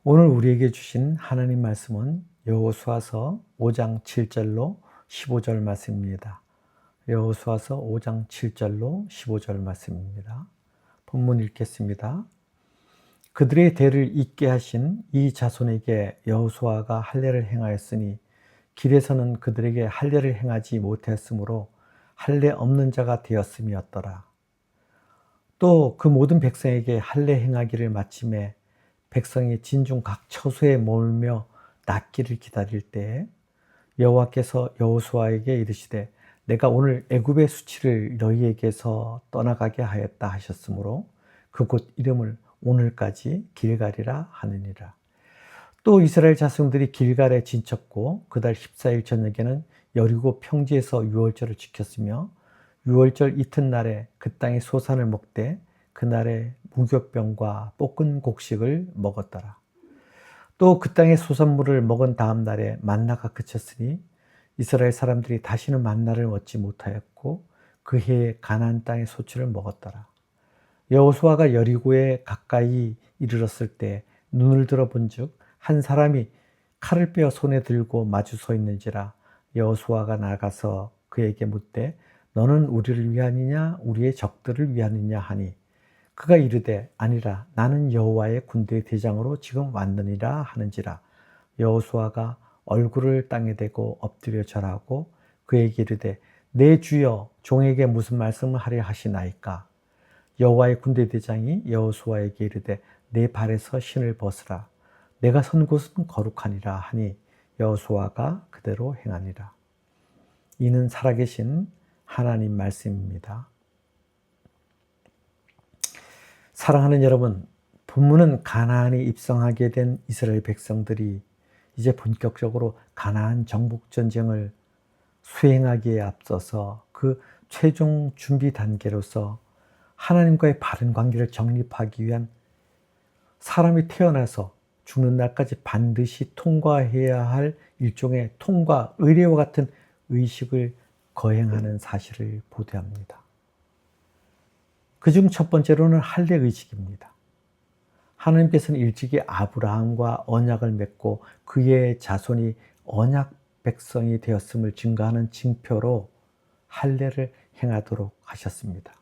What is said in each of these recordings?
오늘 우리에게 주신 하나님 말씀은 여호수아서 5장 7절로 15절 말씀입니다. 여호수아서 5장 7절로 15절 말씀입니다. 본문 읽겠습니다. 그들의 대를 잇게 하신 이 자손에게 여호수아가 할례를 행하였으니 길에서는 그들에게 할례를 행하지 못했으므로 할례 없는 자가 되었음이었더라. 또 그 모든 백성에게 할례 행하기를 마침에 백성이 진중 각 처소에 몰며 낫기를 기다릴 때에 여호와께서 여호수아에게 이르시되 내가 오늘 애굽의 수치를 너희에게서 떠나가게 하였다 하셨으므로 그곳 이름을 오늘까지 길갈이라 하느니라. 또 이스라엘 자손들이 길갈에 진쳤고 그달 14일 저녁에는 여리고 평지에서 유월절을 지켰으며 유월절 이튿날에 그 땅의 소산을 먹되 그날에 무교병과 볶은 곡식을 먹었더라. 또 그 땅의 소산물을 먹은 다음 날에 만나가 그쳤으니 이스라엘 사람들이 다시는 만나를 얻지 못하였고 그 해에 가나안 땅의 소출을 먹었더라. 여호수아가 여리고에 가까이 이르렀을 때 눈을 들어본즉 한 사람이 칼을 빼어 손에 들고 마주 서 있는지라. 여호수아가 나가서 그에게 묻되 너는 우리를 위하느냐 우리의 적들을 위하느냐 하니 그가 이르되 아니라 나는 여호와의 군대의 대장으로 지금 왔느니라 하는지라. 여호수아가 얼굴을 땅에 대고 엎드려 절하고 그에게 이르되 내 주여 종에게 무슨 말씀을 하려 하시나이까. 여호와의 군대 대장이 여호수아에게 이르되 내 발에서 신을 벗으라. 내가 선 곳은 거룩하니라 하니 여호수아가 그대로 행하니라. 이는 살아계신 하나님 말씀입니다. 사랑하는 여러분, 본문은 가나안에 입성하게 된 이스라엘 백성들이 이제 본격적으로 가나안 정복 전쟁을 수행하기에 앞서서 그 최종 준비 단계로서 하나님과의 바른 관계를 정립하기 위한 사람이 태어나서 죽는 날까지 반드시 통과해야 할 일종의 통과 의례와 같은 의식을 거행하는 사실을 보도합니다. 그중 첫 번째로는 할례 의식입니다. 하나님께서는 일찍이 아브라함과 언약을 맺고 그의 자손이 언약 백성이 되었음을 증거하는 징표로 할례를 행하도록 하셨습니다.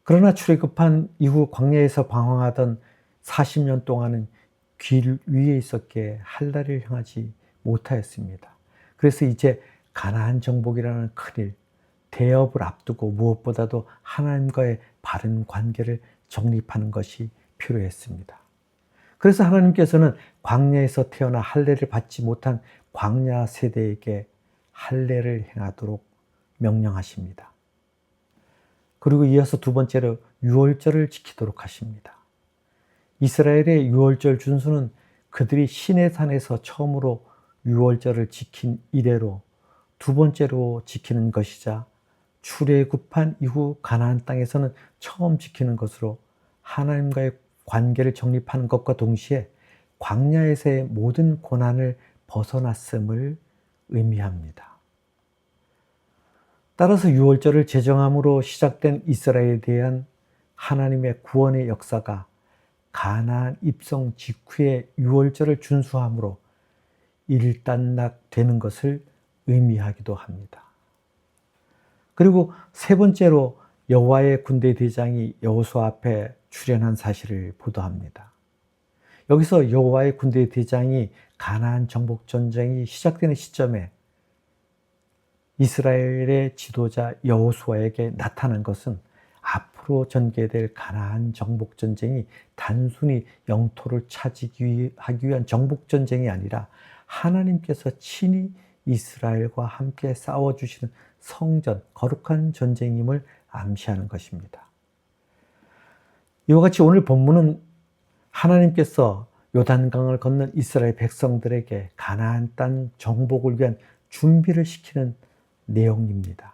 그러나 출애굽한 이후 광야에서 방황하던 40년 동안은 길 위에 있었기에 할례를 행하지 못하였습니다. 그래서 이제 가나안 정복이라는 큰일, 대업을 앞두고 무엇보다도 하나님과의 바른 관계를 정립하는 것이 필요했습니다. 그래서 하나님께서는 광야에서 태어나 할례를 받지 못한 광야 세대에게 할례를 행하도록 명령하십니다. 그리고 이어서 두 번째로 유월절을 지키도록 하십니다. 이스라엘의 유월절 준수는 그들이 시내산에서 처음으로 유월절을 지킨 이래로 두 번째로 지키는 것이자 출애굽한 이후 가나안 땅에서는 처음 지키는 것으로 하나님과의 관계를 정립하는 것과 동시에 광야에서의 모든 고난을 벗어났음을 의미합니다. 따라서 유월절을 제정함으로 시작된 이스라엘에 대한 하나님의 구원의 역사가 가나안 입성 직후에 유월절을 준수함으로 일단락되는 것을 의미하기도 합니다. 그리고 세 번째로 여호와의 군대 대장이 여호수아 앞에 출현한 사실을 보도합니다. 여기서 여호와의 군대 대장이 가나안 정복 전쟁이 시작되는 시점에 이스라엘의 지도자 여호수아에게 나타난 것은 앞으로 전개될 가나안 정복 전쟁이 단순히 영토를 차지하기 위한 정복 전쟁이 아니라 하나님께서 친히 이스라엘과 함께 싸워주시는 성전, 거룩한 전쟁임을 암시하는 것입니다. 이와 같이 오늘 본문은 하나님께서 요단강을 건넌 이스라엘 백성들에게 가나안 땅 정복을 위한 준비를 시키는 내용입니다.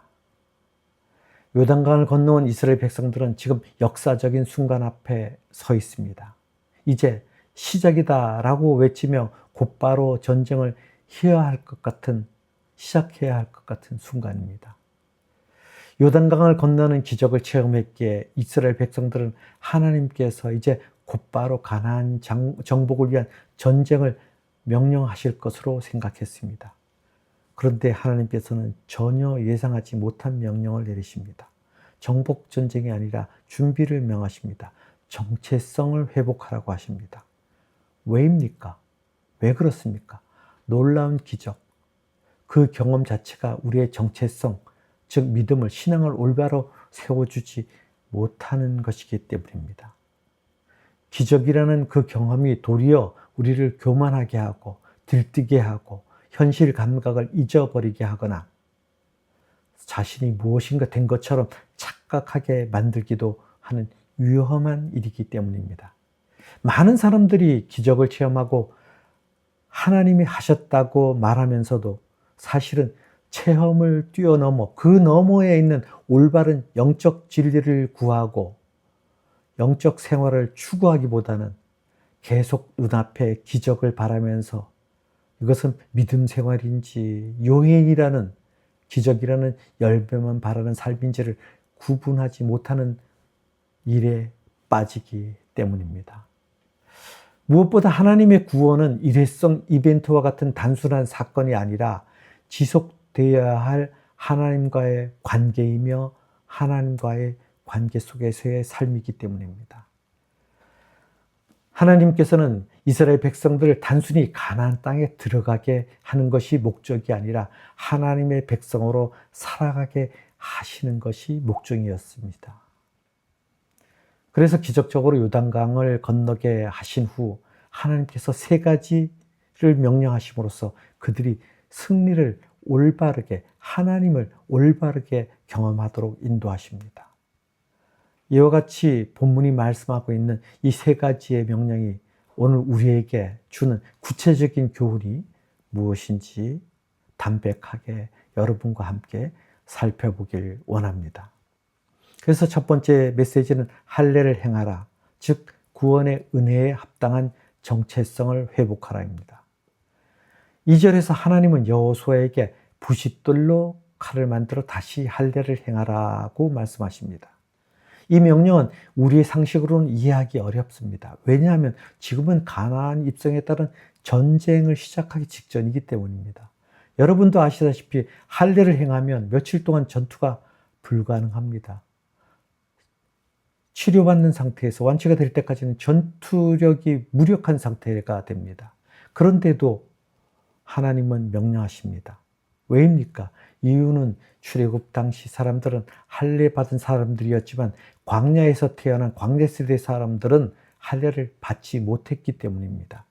요단강을 건너온 이스라엘 백성들은 지금 역사적인 순간 앞에 서 있습니다. 이제 시작이다라고 외치며 곧바로 전쟁을 시작해야 할 것 같은 순간입니다. 요단강을 건너는 기적을 체험했기에 이스라엘 백성들은 하나님께서 이제 곧바로 가나안 정복을 위한 전쟁을 명령하실 것으로 생각했습니다. 그런데 하나님께서는 전혀 예상하지 못한 명령을 내리십니다. 정복 전쟁이 아니라 준비를 명하십니다. 정체성을 회복하라고 하십니다. 왜입니까? 왜 그렇습니까? 놀라운 기적, 그 경험 자체가 우리의 정체성, 즉 믿음을, 신앙을 올바로 세워주지 못하는 것이기 때문입니다. 기적이라는 그 경험이 도리어 우리를 교만하게 하고 들뜨게 하고 현실 감각을 잊어버리게 하거나 자신이 무엇인가 된 것처럼 착각하게 만들기도 하는 위험한 일이기 때문입니다. 많은 사람들이 기적을 체험하고 하나님이 하셨다고 말하면서도 사실은 체험을 뛰어넘어 그 너머에 있는 올바른 영적 진리를 구하고 영적 생활을 추구하기보다는 계속 눈앞에 기적을 바라면서 이것은 믿음 생활인지 요행이라는 기적이라는 열매만 바라는 삶인지를 구분하지 못하는 일에 빠지기 때문입니다. 무엇보다 하나님의 구원은 일회성 이벤트와 같은 단순한 사건이 아니라 지속되어야 할 하나님과의 관계이며 하나님과의 관계 속에서의 삶이기 때문입니다. 하나님께서는 이스라엘 백성들을 단순히 가나안 땅에 들어가게 하는 것이 목적이 아니라 하나님의 백성으로 살아가게 하시는 것이 목적이었습니다. 그래서 기적적으로 요단강을 건너게 하신 후 하나님께서 3가지를 명령하심으로써 그들이 승리를 올바르게, 하나님을 올바르게 경험하도록 인도하십니다. 이와 같이 본문이 말씀하고 있는 이 3가지의 명령이 오늘 우리에게 주는 구체적인 교훈이 무엇인지 담백하게 여러분과 함께 살펴보길 원합니다. 그래서 첫 번째 메시지는 할례를 행하라, 즉 구원의 은혜에 합당한 정체성을 회복하라입니다. 2절에서 하나님은 여호수아에게 부싯돌로 칼을 만들어 다시 할례를 행하라고 말씀하십니다. 이 명령은 우리의 상식으로는 이해하기 어렵습니다. 왜냐하면 지금은 가나안 입성에 따른 전쟁을 시작하기 직전이기 때문입니다. 여러분도 아시다시피 할례를 행하면 며칠 동안 전투가 불가능합니다. 치료받는 상태에서 완치가 될 때까지는 전투력이 무력한 상태가 됩니다. 그런데도 하나님은 명령하십니다. 왜입니까? 이유는 출애굽 당시 사람들은 할례 받은 사람들이었지만 광야에서 태어난 광야세대 사람들은 할례를 받지 못했기 때문입니다.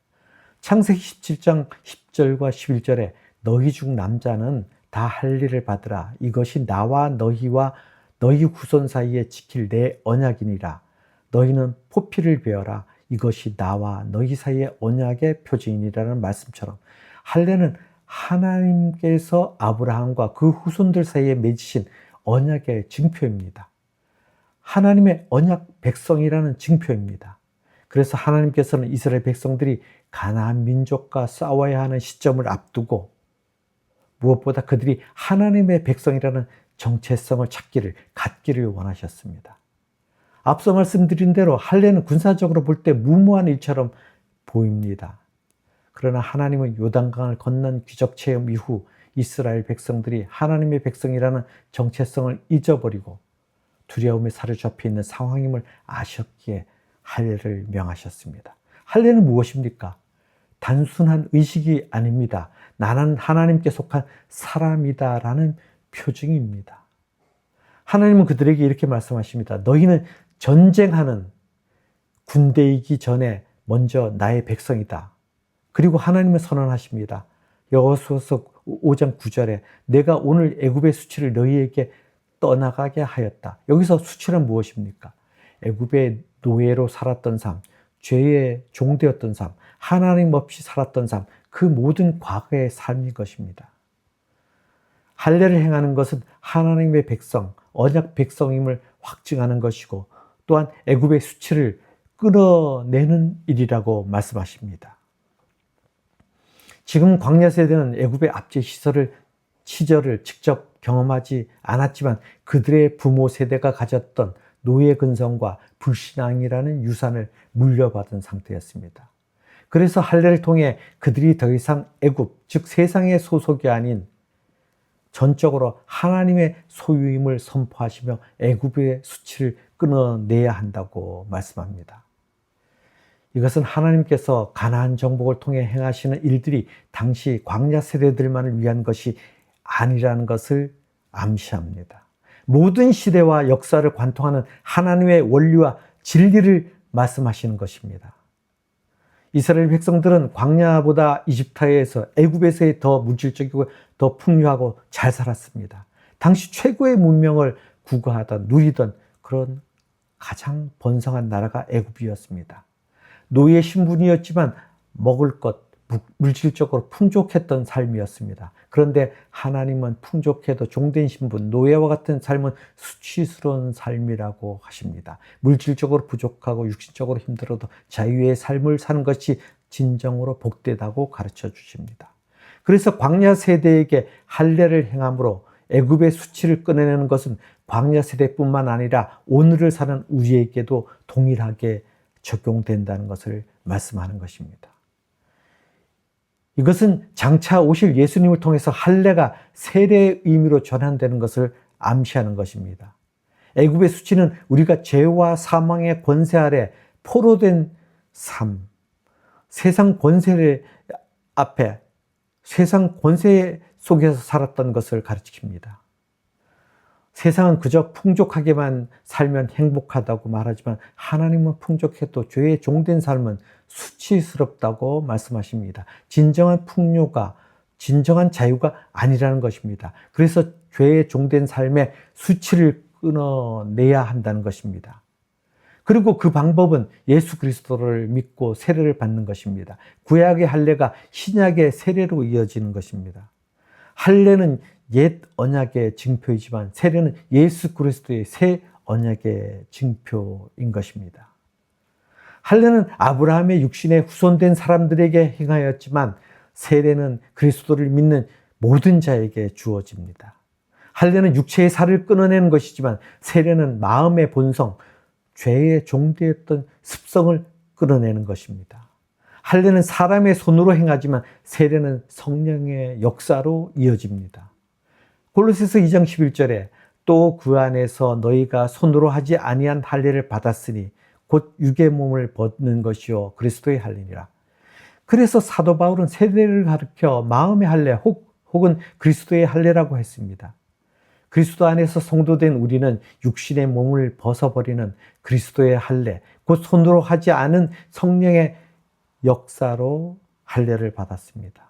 창세기 17장 10절과 11절에 너희 중 남자는 다 할례를 받으라. 이것이 나와 너희와 너희 후손 사이에 지킬 내 언약이니라. 너희는 포피를 베어라. 이것이 나와 너희 사이의 언약의 표징이라는 말씀처럼 할례는 하나님께서 아브라함과 그 후손들 사이에 맺으신 언약의 증표입니다. 하나님의 언약 백성이라는 증표입니다. 그래서 하나님께서는 이스라엘 백성들이 가나안 민족과 싸워야 하는 시점을 앞두고 무엇보다 그들이 하나님의 백성이라는 정체성을 갖기를 원하셨습니다. 앞서 말씀드린 대로 할례는 군사적으로 볼 때 무모한 일처럼 보입니다. 그러나 하나님은 요단강을 건넌 기적 체험 이후 이스라엘 백성들이 하나님의 백성이라는 정체성을 잊어버리고 두려움에 사로잡혀 있는 상황임을 아셨기에 할례를 명하셨습니다. 할례는 무엇입니까? 단순한 의식이 아닙니다. 나는 하나님께 속한 사람이다라는 표징입니다. 하나님은 그들에게 이렇게 말씀하십니다. 너희는 전쟁하는 군대이기 전에 먼저 나의 백성이다. 그리고 하나님은 선언하십니다. 여호수아서 5장 9절에 내가 오늘 애굽의 수치를 너희에게 떠나가게 하였다. 여기서 수치는 무엇입니까? 애굽의 노예로 살았던 삶, 죄의 종되었던 삶, 하나님 없이 살았던 삶, 그 모든 과거의 삶인 것입니다. 할례를 행하는 것은 하나님의 백성, 언약 백성임을 확증하는 것이고 또한 애굽의 수치를 끊어내는 일이라고 말씀하십니다. 지금 광야 세대는 애굽의 압제 시절을 직접 경험하지 않았지만 그들의 부모 세대가 가졌던 노예 근성과 불신앙이라는 유산을 물려받은 상태였습니다. 그래서 할례를 통해 그들이 더 이상 애굽, 즉 세상의 소속이 아닌 전적으로 하나님의 소유임을 선포하시며 애굽의 수치를 끊어내야 한다고 말씀합니다. 이것은 하나님께서 가나안 정복을 통해 행하시는 일들이 당시 광야 세대들만을 위한 것이 아니라는 것을 암시합니다. 모든 시대와 역사를 관통하는 하나님의 원리와 진리를 말씀하시는 것입니다. 이스라엘 백성들은 광야보다 이집트에서 애굽에서의 더 물질적이고 더 풍요하고 잘 살았습니다. 당시 최고의 문명을 구가하던 누리던 그런 가장 번성한 나라가 애굽이었습니다. 노예 신분이었지만 먹을 것, 물질적으로 풍족했던 삶이었습니다. 그런데 하나님은 풍족해도 종된 신분, 노예와 같은 삶은 수치스러운 삶이라고 하십니다. 물질적으로 부족하고 육신적으로 힘들어도 자유의 삶을 사는 것이 진정으로 복되다고 가르쳐 주십니다. 그래서 광야 세대에게 할례를 행함으로 애굽의 수치를 끊어내는 것은 광야 세대뿐만 아니라 오늘을 사는 우리에게도 동일하게 적용된다는 것을 말씀하는 것입니다. 이것은 장차 오실 예수님을 통해서 할례가 세례의 의미로 전환되는 것을 암시하는 것입니다. 애굽의 수치는 우리가 죄와 사망의 권세 아래 포로된 삶, 세상 권세 앞에 세상 권세 속에서 살았던 것을 가르칩니다. 세상은 그저 풍족하게만 살면 행복하다고 말하지만 하나님은 풍족해도 죄의 종된 삶은 수치스럽다고 말씀하십니다. 진정한 풍요가, 진정한 자유가 아니라는 것입니다. 그래서 죄의 종된 삶의 수치를 끊어내야 한다는 것입니다. 그리고 그 방법은 예수 그리스도를 믿고 세례를 받는 것입니다. 구약의 할례가 신약의 세례로 이어지는 것입니다. 할례는 옛 언약의 징표이지만 세례는 예수 그리스도의 새 언약의 징표인 것입니다. 할례는 아브라함의 육신에 후손된 사람들에게 행하였지만 세례는 그리스도를 믿는 모든 자에게 주어집니다. 할례는 육체의 살을 끊어내는 것이지만 세례는 마음의 본성, 죄의 종되었던 습성을 끊어내는 것입니다. 할례는 사람의 손으로 행하지만 세례는 성령의 역사로 이어집니다. 골로새서 2장 11절에 또 그 안에서 너희가 손으로 하지 아니한 할례를 받았으니 곧 육의 몸을 벗는 것이요 그리스도의 할례니라. 그래서 사도 바울은 세례를 가르쳐 마음의 할례 혹은 그리스도의 할례라고 했습니다. 그리스도 안에서 성도된 우리는 육신의 몸을 벗어버리는 그리스도의 할례, 곧 손으로 하지 않은 성령의 역사로 할례를 받았습니다.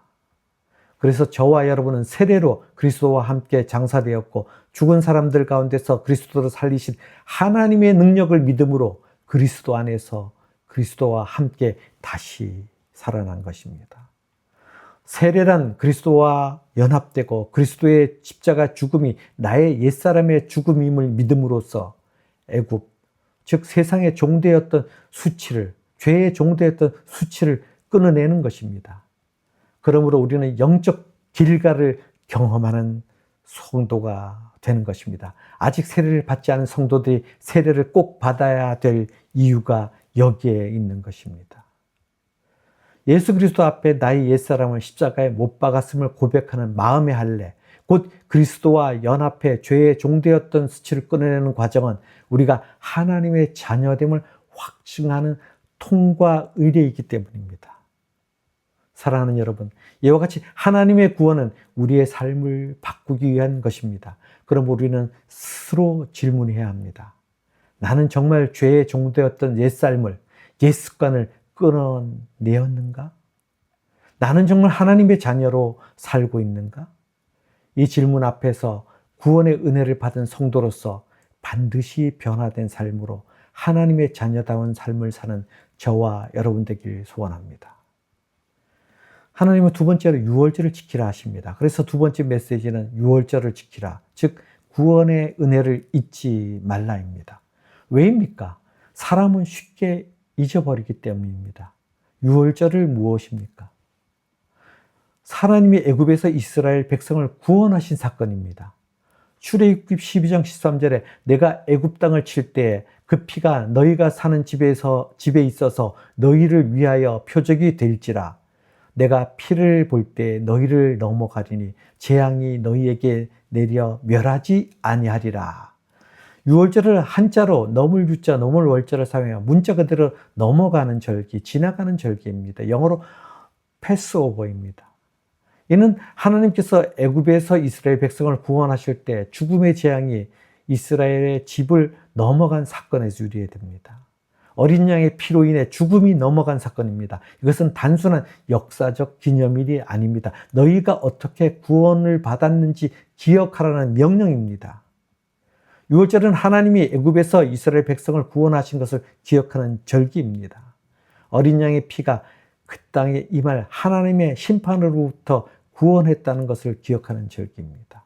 그래서 저와 여러분은 세례로 그리스도와 함께 장사되었고 죽은 사람들 가운데서 그리스도를 살리신 하나님의 능력을 믿음으로 그리스도 안에서 그리스도와 함께 다시 살아난 것입니다. 세례란 그리스도와 연합되고 그리스도의 십자가 죽음이 나의 옛사람의 죽음임을 믿음으로써 애굽, 즉 세상의 종되었던 수치를, 죄의 종되었던 수치를 끊어내는 것입니다. 그러므로 우리는 영적 길가를 경험하는 성도가 되는 것입니다. 아직 세례를 받지 않은 성도들이 세례를 꼭 받아야 될 이유가 여기에 있는 것입니다. 예수 그리스도 앞에 나의 옛사람을 십자가에 못 박았음을 고백하는 마음의 할례, 곧 그리스도와 연합해 죄의 종되었던 수치를 끊어내는 과정은 우리가 하나님의 자녀됨을 확증하는 통과 의례이기 때문입니다. 사랑하는 여러분, 이와 같이 하나님의 구원은 우리의 삶을 바꾸기 위한 것입니다. 그럼 우리는 스스로 질문해야 합니다. 나는 정말 죄의 종되었던 옛삶을, 옛습관을 끊어내었는가? 나는 정말 하나님의 자녀로 살고 있는가? 이 질문 앞에서 구원의 은혜를 받은 성도로서 반드시 변화된 삶으로 하나님의 자녀다운 삶을 사는 저와 여러분 되길 소원합니다. 하나님은 두 번째로 유월절을 지키라 하십니다. 그래서 두 번째 메시지는 유월절을 지키라, 즉 구원의 은혜를 잊지 말라입니다. 왜입니까? 사람은 쉽게 잊어버리기 때문입니다. 유월절을 무엇입니까? 하나님이 애굽에서 이스라엘 백성을 구원하신 사건입니다. 출애굽기 12장 13절에 내가 애굽 땅을 칠 때에 그 피가 너희가 사는 집에 있어서 너희를 위하여 표적이 될지라. 내가 피를 볼 때 너희를 넘어가리니 재앙이 너희에게 내려 멸하지 아니하리라. 유월절을 한자로 넘을 유자, 넘을 월자를 사용해요. 문자 그대로 넘어가는 절기, 지나가는 절기입니다. 영어로 패스오버입니다. 이는 하나님께서 애굽에서 이스라엘 백성을 구원하실 때 죽음의 재앙이 이스라엘의 집을 넘어간 사건에서 유래됩니다. 어린 양의 피로 인해 죽음이 넘어간 사건입니다. 이것은 단순한 역사적 기념일이 아닙니다. 너희가 어떻게 구원을 받았는지 기억하라는 명령입니다. 유월절은 하나님이 애굽에서 이스라엘 백성을 구원하신 것을 기억하는 절기입니다. 어린 양의 피가 그 땅에 임할 하나님의 심판으로부터 구원했다는 것을 기억하는 절기입니다.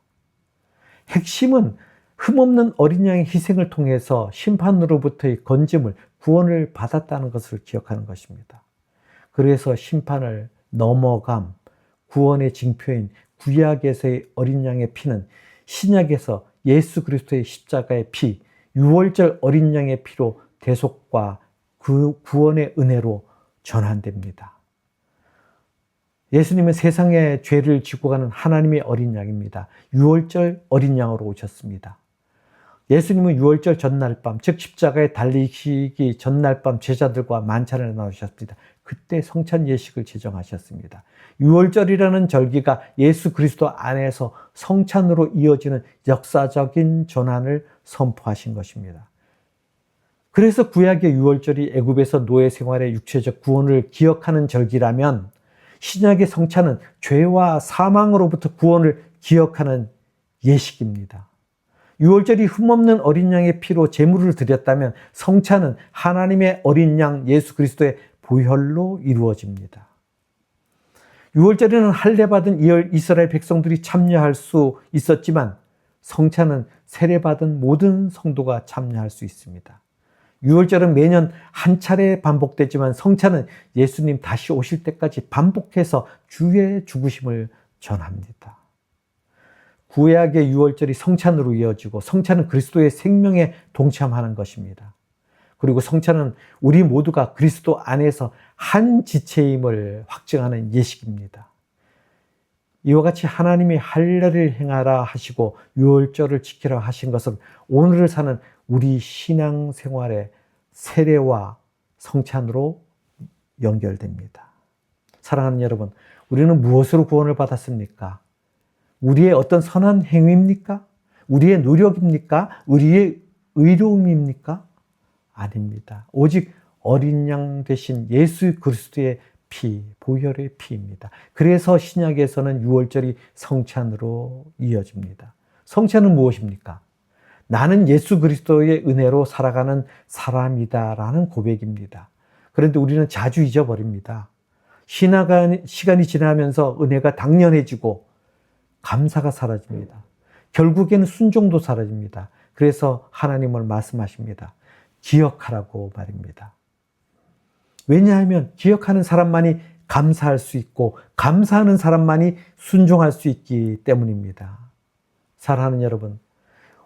핵심은 흠없는 어린 양의 희생을 통해서 심판으로부터의 건짐을, 구원을 받았다는 것을 기억하는 것입니다. 그래서 심판을 넘어감, 구원의 징표인 구약에서의 어린 양의 피는 신약에서 예수 그리스도의 십자가의 피, 유월절 어린 양의 피로 대속과 그 구원의 은혜로 전환됩니다. 예수님은 세상의 죄를 지고 가는 하나님의 어린 양입니다. 유월절 어린 양으로 오셨습니다. 예수님은 유월절 전날 밤, 즉 십자가에 달리시기 전날 밤 제자들과 만찬을 나누셨습니다. 그때 성찬 예식을 제정하셨습니다. 유월절이라는 절기가 예수 그리스도 안에서 성찬으로 이어지는 역사적인 전환을 선포하신 것입니다. 그래서 구약의 유월절이 애굽에서 노예 생활의 육체적 구원을 기억하는 절기라면 신약의 성찬은 죄와 사망으로부터 구원을 기억하는 예식입니다. 유월절이 흠없는 어린 양의 피로 제물을 드렸다면 성찬은 하나님의 어린 양 예수 그리스도의 보혈로 이루어집니다. 유월절에는 할례받은 이스라엘 백성들이 참여할 수 있었지만 성찬은 세례받은 모든 성도가 참여할 수 있습니다. 유월절은 매년 한 차례 반복되지만 성찬은 예수님 다시 오실 때까지 반복해서 주의 죽으심을 전합니다. 구약의 유월절이 성찬으로 이어지고 성찬은 그리스도의 생명에 동참하는 것입니다. 그리고 성찬은 우리 모두가 그리스도 안에서 한 지체임을 확증하는 예식입니다. 이와 같이 하나님이 할례를 행하라 하시고 유월절을 지키라 하신 것은 오늘을 사는 우리 신앙생활의 세례와 성찬으로 연결됩니다. 사랑하는 여러분, 우리는 무엇으로 구원을 받았습니까? 우리의 어떤 선한 행위입니까? 우리의 노력입니까? 우리의 의로움입니까? 아닙니다. 오직 어린 양 되신 예수 그리스도의 피, 보혈의 피입니다. 그래서 신약에서는 유월절이 성찬으로 이어집니다. 성찬은 무엇입니까? 나는 예수 그리스도의 은혜로 살아가는 사람이다라는 고백입니다. 그런데 우리는 자주 잊어버립니다. 시간이 지나면서 은혜가 당연해지고 감사가 사라집니다. 결국에는 순종도 사라집니다. 그래서 하나님은 말씀하십니다. 기억하라고 말입니다. 왜냐하면 기억하는 사람만이 감사할 수 있고 감사하는 사람만이 순종할 수 있기 때문입니다. 사랑하는 여러분,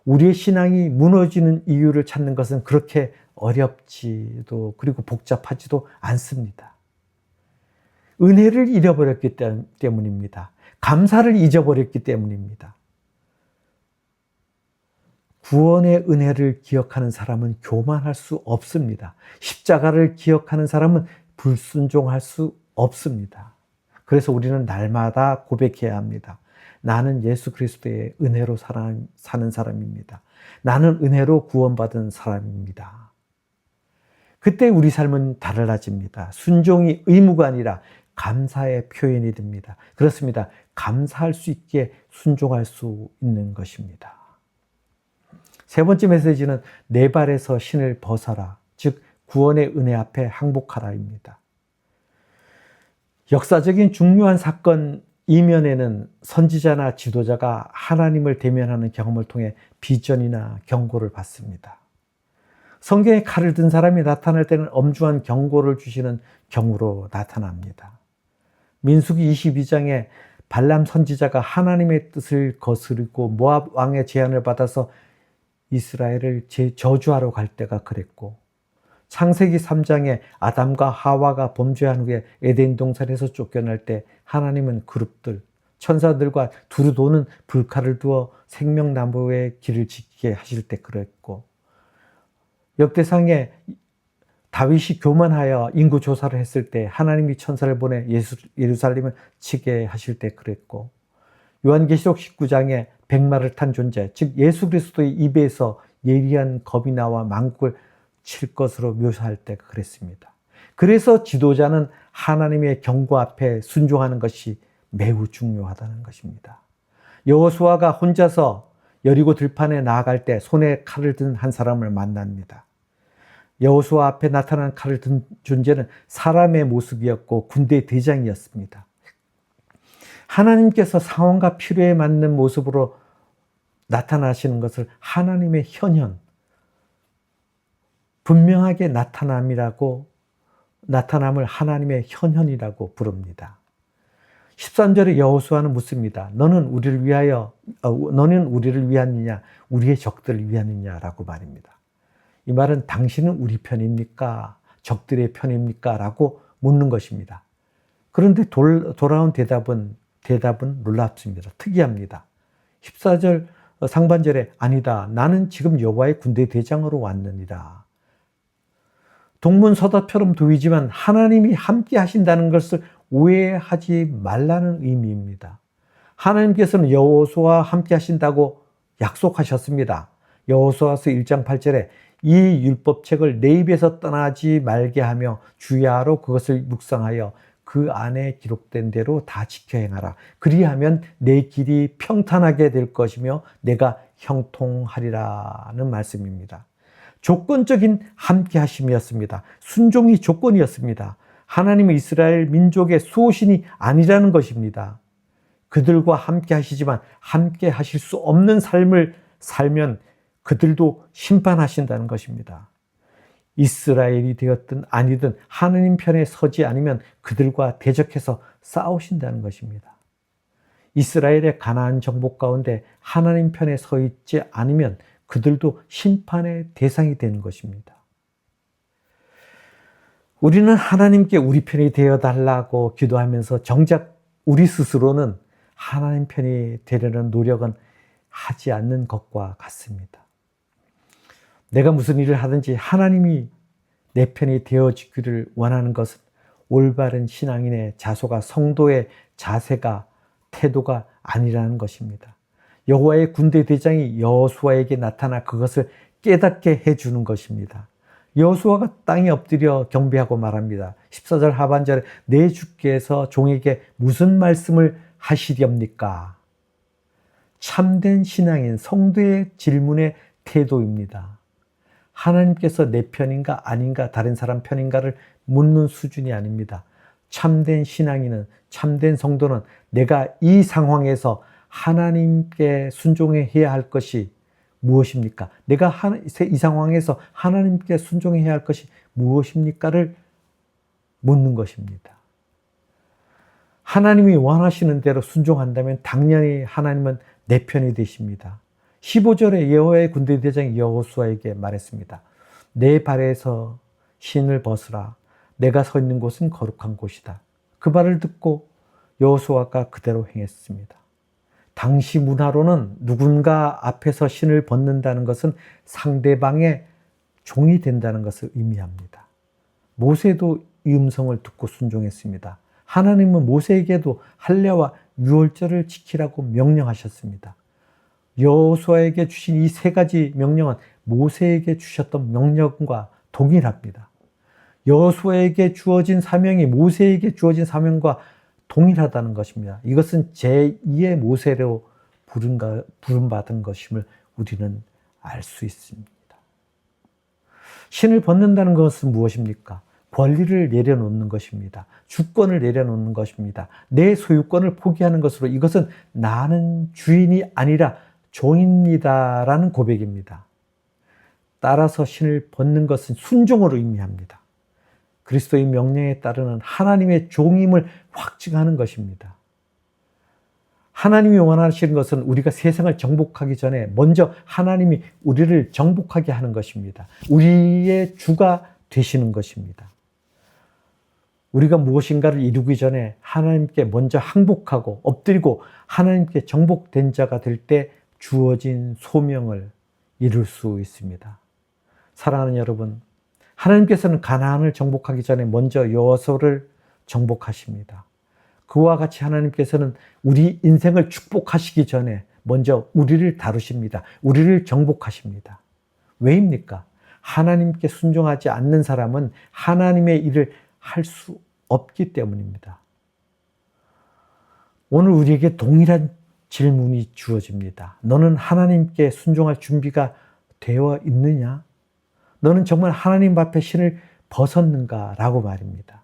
우리의 신앙이 무너지는 이유를 찾는 것은 그렇게 어렵지도 그리고 복잡하지도 않습니다. 은혜를 잃어버렸기 때문입니다. 감사를 잊어버렸기 때문입니다. 구원의 은혜를 기억하는 사람은 교만할 수 없습니다. 십자가를 기억하는 사람은 불순종할 수 없습니다. 그래서 우리는 날마다 고백해야 합니다. 나는 예수 그리스도의 은혜로 사는 사람입니다. 나는 은혜로 구원받은 사람입니다. 그때 우리 삶은 달라집니다. 순종이 의무가 아니라 감사의 표현이 됩니다. 그렇습니다. 감사할 수 있게 순종할 수 있는 것입니다. 세 번째 메시지는 내 발에서 신을 벗어라. 즉 구원의 은혜 앞에 항복하라입니다. 역사적인 중요한 사건 이면에는 선지자나 지도자가 하나님을 대면하는 경험을 통해 비전이나 경고를 받습니다. 성경에 칼을 든 사람이 나타날 때는 엄중한 경고를 주시는 경우로 나타납니다. 민수기 22장에 발람 선지자가 하나님의 뜻을 거스르고 모압 왕의 제안을 받아서 이스라엘을 저주하러 갈 때가 그랬고, 창세기 3장에 아담과 하와가 범죄한 후에 에덴 동산에서 쫓겨날 때 하나님은 그룹들, 천사들과 두루 도는 불칼을 두어 생명나무의 길을 지키게 하실 때 그랬고, 역대상에 다윗이 교만하여 인구 조사를 했을 때 하나님이 천사를 보내 예루살렘을 치게 하실 때 그랬고, 요한계시록 19장에 백마를 탄 존재, 즉 예수 그리스도의 입에서 예리한 검이 나와 만국을 칠 것으로 묘사할 때 그랬습니다. 그래서 지도자는 하나님의 경고 앞에 순종하는 것이 매우 중요하다는 것입니다. 여호수아가 혼자서 여리고 들판에 나아갈 때 손에 칼을 든 한 사람을 만납니다. 여호수아 앞에 나타난 칼을 든 존재는 사람의 모습이었고 군대 대장이었습니다. 하나님께서 상황과 필요에 맞는 모습으로 나타나시는 것을 하나님의 현현, 분명하게 나타남을 하나님의 현현이라고 부릅니다. 13절에 여호수아는 묻습니다. 너는 우리를 위하느냐, 우리의 적들을 위하느냐라고 말입니다. 이 말은 당신은 우리 편입니까? 적들의 편입니까? 라고 묻는 것입니다. 그런데 돌아온 대답은 놀랍습니다. 특이합니다. 14절 상반절에 아니다. 나는 지금 여호와의 군대 대장으로 왔느니라. 동문서답처럼 보이지만 하나님이 함께 하신다는 것을 오해하지 말라는 의미입니다. 하나님께서는 여호수아와 함께 하신다고 약속하셨습니다. 여호수아서 1장 8절에 이 율법책을 내 입에서 떠나지 말게 하며 주야로 그것을 묵상하여 그 안에 기록된 대로 다 지켜 행하라. 그리하면 내 길이 평탄하게 될 것이며 내가 형통하리라는 말씀입니다. 조건적인 함께 하심이었습니다. 순종이 조건이었습니다. 하나님은 이스라엘 민족의 수호신이 아니라는 것입니다. 그들과 함께 하시지만 함께 하실 수 없는 삶을 살면 그들도 심판하신다는 것입니다. 이스라엘이 되었든 아니든 하나님 편에 서지 않으면 그들과 대적해서 싸우신다는 것입니다. 이스라엘의 가나안 정복 가운데 하나님 편에 서 있지 않으면 그들도 심판의 대상이 되는 것입니다. 우리는 하나님께 우리 편이 되어달라고 기도하면서 정작 우리 스스로는 하나님 편이 되려는 노력은 하지 않는 것과 같습니다. 내가 무슨 일을 하든지 하나님이 내 편이 되어지기를 원하는 것은 올바른 신앙인의 자소가 성도의 자세가 태도가 아니라는 것입니다. 여호와의 군대 대장이 여호수아에게 나타나 그것을 깨닫게 해주는 것입니다. 여호수아가 땅에 엎드려 경배하고 말합니다. 14절 하반절에 내 주께서 종에게 무슨 말씀을 하시렵니까? 참된 신앙인 성도의 질문의 태도입니다. 하나님께서 내 편인가 아닌가 다른 사람 편인가를 묻는 수준이 아닙니다. 참된 신앙인은, 참된 성도는 내가 이 상황에서 하나님께 순종해야 할 것이 무엇입니까? 내가 이 상황에서 하나님께 순종해야 할 것이 무엇입니까를 묻는 것입니다. 하나님이 원하시는 대로 순종한다면 당연히 하나님은 내 편이 되십니다. 15절에 여호와의 군대 대장이 여호수아에게 말했습니다. 내 발에서 신을 벗으라. 내가 서 있는 곳은 거룩한 곳이다. 그 말을 듣고 여호수아가 그대로 행했습니다. 당시 문화로는 누군가 앞에서 신을 벗는다는 것은 상대방의 종이 된다는 것을 의미합니다. 모세도 이 음성을 듣고 순종했습니다. 하나님은 모세에게도 할례와 유월절을 지키라고 명령하셨습니다. 여호수아에게 주신 이 세 가지 명령은 모세에게 주셨던 명령과 동일합니다. 여호수아에게 주어진 사명이 모세에게 주어진 사명과 동일하다는 것입니다. 이것은 제2의 모세로 부름받은 것임을 우리는 알 수 있습니다. 신을 벗는다는 것은 무엇입니까? 권리를 내려놓는 것입니다. 주권을 내려놓는 것입니다. 내 소유권을 포기하는 것으로 이것은 나는 주인이 아니라 종입니다라는 고백입니다. 따라서 신을 벗는 것은 순종을 의미합니다. 그리스도의 명령에 따르는 하나님의 종임을 확증하는 것입니다. 하나님이 원하시는 것은 우리가 세상을 정복하기 전에 먼저 하나님이 우리를 정복하게 하는 것입니다. 우리의 주가 되시는 것입니다. 우리가 무엇인가를 이루기 전에 하나님께 먼저 항복하고 엎드리고 하나님께 정복된 자가 될 때 주어진 소명을 이룰 수 있습니다. 사랑하는 여러분, 하나님께서는 가나안을 정복하기 전에 먼저 여호수아를 정복하십니다. 그와 같이 하나님께서는 우리 인생을 축복하시기 전에 먼저 우리를 다루십니다. 우리를 정복하십니다. 왜입니까? 하나님께 순종하지 않는 사람은 하나님의 일을 할 수 없기 때문입니다. 오늘 우리에게 동일한 질문이 주어집니다. 너는 하나님께 순종할 준비가 되어 있느냐? 너는 정말 하나님 앞에 신을 벗었는가? 라고 말입니다.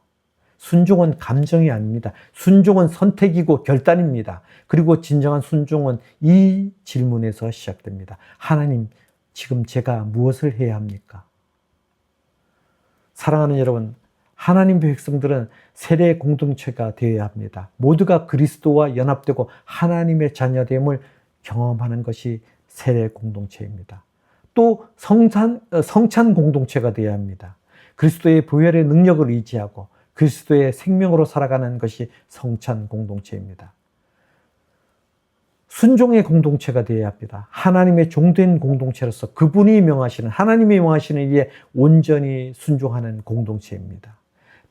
순종은 감정이 아닙니다. 순종은 선택이고 결단입니다. 그리고 진정한 순종은 이 질문에서 시작됩니다. 하나님, 지금 제가 무엇을 해야 합니까? 사랑하는 여러분, 하나님의 백성들은 세례 공동체가 되어야 합니다. 모두가 그리스도와 연합되고 하나님의 자녀됨을 경험하는 것이 세례 공동체입니다. 또 성찬 공동체가 되어야 합니다. 그리스도의 보혈의 능력을 의지하고 그리스도의 생명으로 살아가는 것이 성찬 공동체입니다. 순종의 공동체가 되어야 합니다. 하나님의 종된 공동체로서 그분이 명하시는, 하나님이 명하시는 일에 온전히 순종하는 공동체입니다.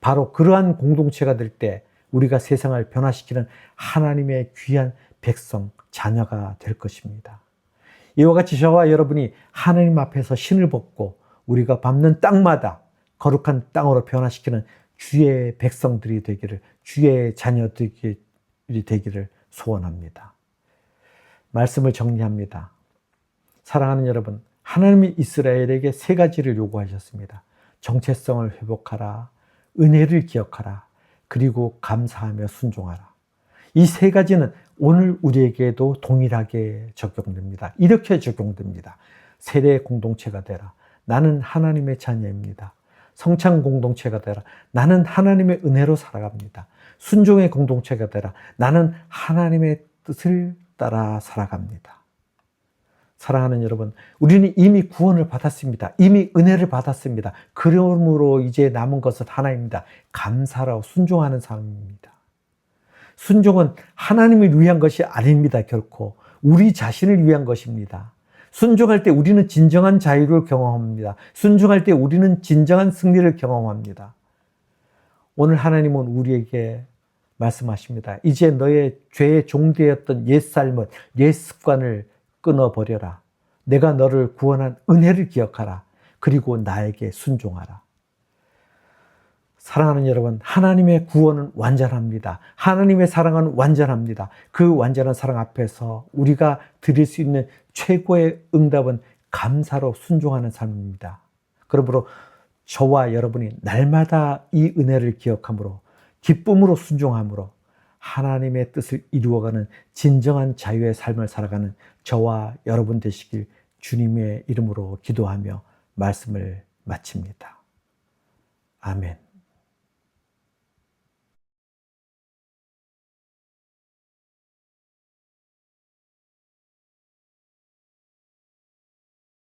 바로 그러한 공동체가 될 때 우리가 세상을 변화시키는 하나님의 귀한 백성, 자녀가 될 것입니다. 이와 같이 저와 여러분이 하나님 앞에서 신을 벗고 우리가 밟는 땅마다 거룩한 땅으로 변화시키는 주의 백성들이 되기를, 주의 자녀들이 되기를 소원합니다. 말씀을 정리합니다. 사랑하는 여러분, 하나님이 이스라엘에게 세 가지를 요구하셨습니다. 정체성을 회복하라, 은혜를 기억하라, 그리고 감사하며 순종하라. 이 세 가지는 오늘 우리에게도 동일하게 적용됩니다. 이렇게 적용됩니다. 세례 공동체가 되라. 나는 하나님의 자녀입니다. 성찬 공동체가 되라. 나는 하나님의 은혜로 살아갑니다. 순종의 공동체가 되라. 나는 하나님의 뜻을 따라 살아갑니다. 사랑하는 여러분, 우리는 이미 구원을 받았습니다. 이미 은혜를 받았습니다. 그러므로 이제 남은 것은 하나입니다. 감사로 순종하는 삶입니다. 순종은 하나님을 위한 것이 아닙니다. 결코 우리 자신을 위한 것입니다. 순종할 때 우리는 진정한 자유를 경험합니다. 순종할 때 우리는 진정한 승리를 경험합니다. 오늘 하나님은 우리에게 말씀하십니다. 이제 너의 죄의 종되었던 옛삶을, 옛 습관을 끊어버려라. 내가 너를 구원한 은혜를 기억하라. 그리고 나에게 순종하라. 사랑하는 여러분, 하나님의 구원은 완전합니다. 하나님의 사랑은 완전합니다. 그 완전한 사랑 앞에서 우리가 드릴 수 있는 최고의 응답은 감사로 순종하는 삶입니다. 그러므로 저와 여러분이 날마다 이 은혜를 기억함으로, 기쁨으로 순종함으로 하나님의 뜻을 이루어가는 진정한 자유의 삶을 살아가는 저와 여러분 되시길 주님의 이름으로 기도하며 말씀을 마칩니다. 아멘.